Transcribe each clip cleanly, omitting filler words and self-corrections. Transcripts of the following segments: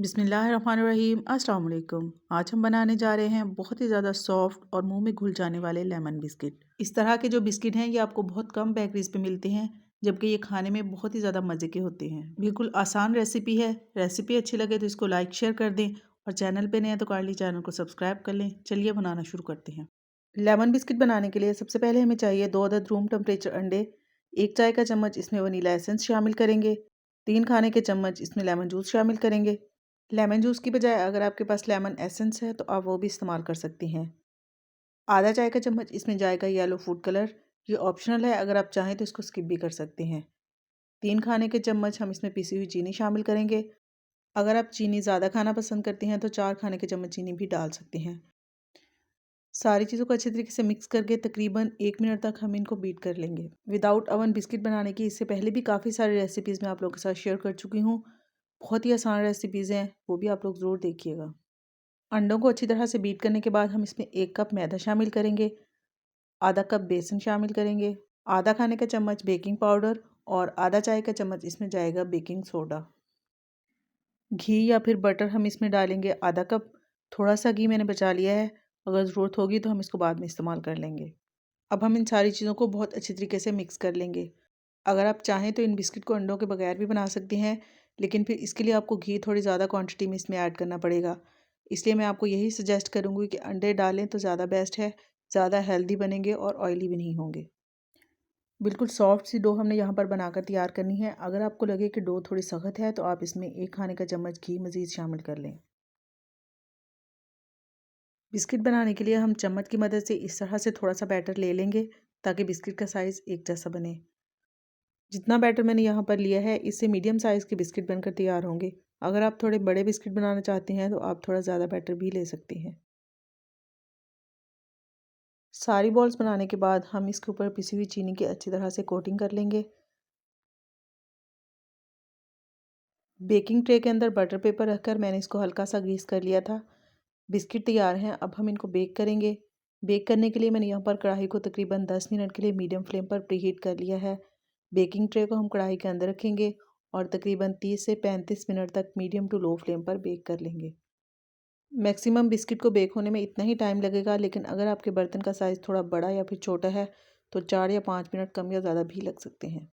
बिस्मिल्लाहिर्रहमानिर्रहीम अस्सलाम वालेकुम। आज हम बनाने जा रहे हैं बहुत ही ज़्यादा सॉफ्ट और मुंह में घुल जाने वाले लेमन बिस्किट। इस तरह के जो बिस्किट हैं ये आपको बहुत कम बेकरीज पे मिलते हैं, जबकि ये खाने में बहुत ही ज़्यादा मज़े के होते हैं। बिल्कुल आसान रेसिपी है। रेसिपी अच्छी लगे तो इसको लाइक शेयर कर दें और चैनल पर नए हैं तो काइंडली चैनल को सब्सक्राइब कर लें। चलिए बनाना शुरू करते हैं। लेमन बिस्किट बनाने के लिए सबसे पहले हमें चाहिए 2 अदद रूम टेम्परेचर अंडे, 1 चाय का चम्मच इसमें वनीला एसेंस शामिल करेंगे, 3 खाने के चम्मच इसमें लेमन जूस शामिल करेंगे। लेमन जूस की बजाय अगर आपके पास लेमन एसेंस है तो आप वो भी इस्तेमाल कर सकती हैं। आधा चाय का चम्मच इसमें जाएगा येलो फूड कलर। ये ऑप्शनल है, अगर आप चाहें तो इसको स्किप भी कर सकते हैं। 3 खाने के चम्मच हम इसमें पिसी हुई चीनी शामिल करेंगे। अगर आप चीनी ज़्यादा खाना पसंद करती हैं तो 4 खाने के चम्मच चीनी भी डाल सकती हैं। सारी चीज़ों को अच्छे तरीके से मिक्स करके तकरीबन 1 मिनट तक हम इनको बीट कर लेंगे। विदाउट ओवन बिस्किट बनाने की इससे पहले भी काफ़ी सारी रेसिपीज़ मैं आप लोगों के साथ शेयर कर चुकी हूँ। बहुत ही आसान रेसिपीज़ हैं, वो भी आप लोग ज़रूर देखिएगा। अंडों को अच्छी तरह से बीट करने के बाद हम इसमें 1 कप मैदा शामिल करेंगे, आधा कप बेसन शामिल करेंगे, आधा खाने का चम्मच बेकिंग पाउडर और आधा चाय का चम्मच इसमें जाएगा बेकिंग सोडा। घी या फिर बटर हम इसमें डालेंगे आधा कप। थोड़ा सा घी मैंने बचा लिया है, अगर ज़रूरत होगी तो हम इसको बाद में इस्तेमाल कर लेंगे। अब हम इन सारी चीज़ों को बहुत अच्छी तरीके से मिक्स कर लेंगे। अगर आप चाहें तो इन बिस्किट को अंडों के बगैर भी बना सकते हैं, लेकिन फिर इसके लिए आपको घी थोड़ी ज़्यादा क्वांटिटी में इसमें ऐड करना पड़ेगा। इसलिए मैं आपको यही सजेस्ट करूँगी कि अंडे डालें तो ज़्यादा बेस्ट है, ज़्यादा हेल्दी बनेंगे और ऑयली भी नहीं होंगे। बिल्कुल सॉफ्ट सी डो हमने यहाँ पर बनाकर तैयार करनी है। अगर आपको लगे कि डो थोड़ी सख्त है तो आप इसमें 1 खाने का चम्मच घी मज़ीद शामिल कर लें। बिस्किट बनाने के लिए हम चम्मच की मदद से इस तरह से थोड़ा सा बैटर ले लेंगे ताकि बिस्किट का साइज़ एक जैसा बने। जितना बैटर मैंने यहाँ पर लिया है इससे मीडियम साइज़ के बिस्किट बनकर तैयार होंगे। अगर आप थोड़े बड़े बिस्किट बनाना चाहते हैं तो आप थोड़ा ज़्यादा बैटर भी ले सकते हैं। सारी बॉल्स बनाने के बाद हम इसके ऊपर पिसी हुई चीनी की अच्छी तरह से कोटिंग कर लेंगे। बेकिंग ट्रे के अंदर बटर पेपर रखकर मैंने इसको हल्का सा ग्रीस कर लिया था। बिस्किट तैयार हैं, अब हम इनको बेक करेंगे। बेक करने के लिए मैंने यहाँ पर कढ़ाई को तकरीबन 10 मिनट के लिए मीडियम फ्लेम पर प्रीहीट कर लिया है। बेकिंग ट्रे को हम कढ़ाई के अंदर रखेंगे और तकरीबन 30 से 35 मिनट तक मीडियम टू लो फ्लेम पर बेक कर लेंगे। मैक्सिमम बिस्किट को बेक होने में इतना ही टाइम लगेगा, लेकिन अगर आपके बर्तन का साइज़ थोड़ा बड़ा या फिर छोटा है तो 4 या 5 मिनट कम या ज़्यादा भी लग सकते हैं।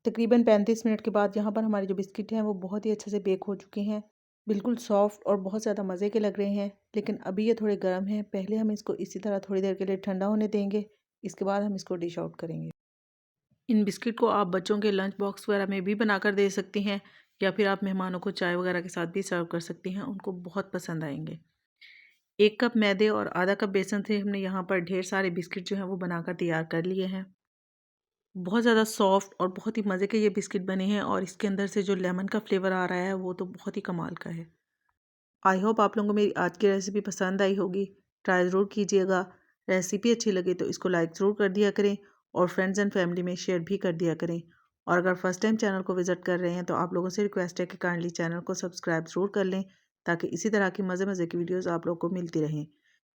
तकरीबन 35 मिनट के बाद यहाँ पर हमारे जो बिस्किट हैं वो बहुत ही अच्छे से बेक हो चुके हैं। बिल्कुल सॉफ्ट और बहुत ज़्यादा मज़े के लग रहे हैं, लेकिन अभी ये थोड़े गर्म हैं। पहले हम इसको इसी तरह थोड़ी देर के लिए ठंडा होने देंगे, इसके बाद हम इसको डिश आउट करेंगे। इन बिस्किट को आप बच्चों के लंच बॉक्स वगैरह में भी बनाकर दे सकती हैं, या फिर आप मेहमानों को चाय वगैरह के साथ भी सर्व कर सकती हैं, उनको बहुत पसंद आएंगे। 1 कप मैदे और आधा कप बेसन से हमने यहाँ पर ढेर सारे बिस्किट जो हैं वो बनाकर तैयार कर लिए हैं। बहुत ज़्यादा सॉफ्ट और बहुत ही मज़े के ये बिस्किट बने हैं और इसके अंदर से जो लेमन का फ्लेवर आ रहा है वो तो बहुत ही कमाल का है। आई होप आप लोगों को मेरी आज की रेसिपी पसंद आई होगी। ट्राई ज़रूर कीजिएगा। रेसिपी अच्छी लगे तो इसको लाइक ज़रूर कर दिया करें और फ्रेंड्स एंड फैमिली में शेयर भी कर दिया करें। और अगर फर्स्ट टाइम चैनल को विज़िट कर रहे हैं तो आप लोगों से रिक्वेस्ट है कि काइंडली चैनल को सब्सक्राइब ज़रूर कर लें, ताकि इसी तरह की मज़े मज़े की वीडियोज़ आप लोगों को मिलती रहें।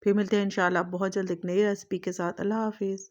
फिर मिलते हैं इंशाल्लाह बहुत जल्द एक नई रेसिपी के साथ। अल्लाह हाफिज़।